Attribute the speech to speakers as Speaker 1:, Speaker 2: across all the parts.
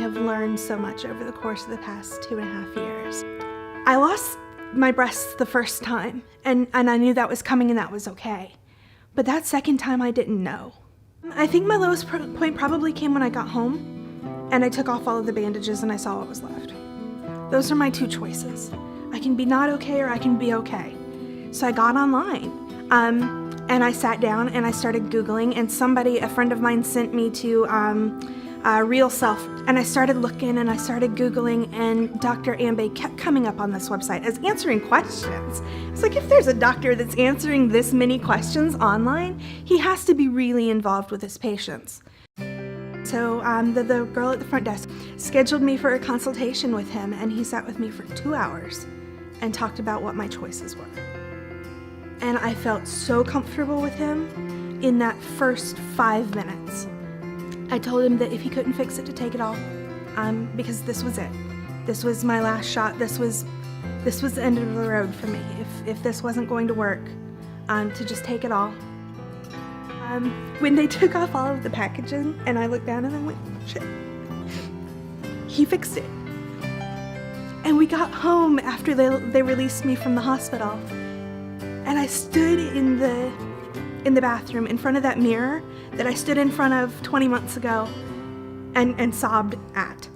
Speaker 1: have learned so much over the course of the past 2.5 years. I lost my breasts the first time, and I knew that was coming and that was okay. But that second time I didn't know. I think my lowest point probably came when I got home and I took off all of the bandages and I saw what was left. Those are my two choices. I can be not okay or I can be okay. So I got online and I sat down and I started Googling, and a friend of mine sent me to Real Self, and I started looking and I started Googling, and Dr. Ambe kept coming up on this website as answering questions. It's like, if there's a doctor that's answering this many questions online, he has to be really involved with his patients. So the girl at the front desk scheduled me for a consultation with him, and he sat with me for 2 hours and talked about what my choices were. And I felt so comfortable with him in that first 5 minutes. I told him that if he couldn't fix it, to take it all, because this was it. This was my last shot. This was the end of the road for me. If this wasn't going to work, to just take it all. When they took off all of the packaging, and I looked down and I went, shit. He fixed it. And we got home after they released me from the hospital. And I stood in the bathroom in front of that mirror that I stood in front of 20 months ago and sobbed at.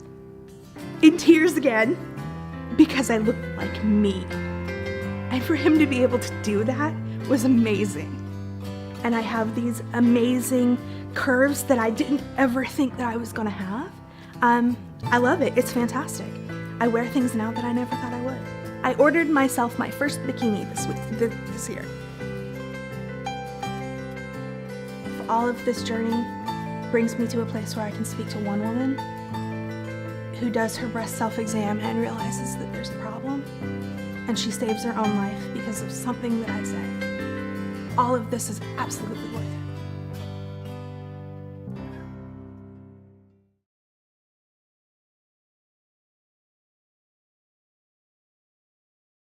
Speaker 1: In tears again, because I looked like me. And for him to be able to do that was amazing. And I have these amazing curves that I didn't ever think that I was gonna have. I love it, it's fantastic. I wear things now that I never thought I would. I ordered myself my first bikini this year. All of this journey brings me to a place where I can speak to one woman who does her breast self-exam and realizes that there's a problem, and she saves her own life because of something that I said. All of this is absolutely worth it.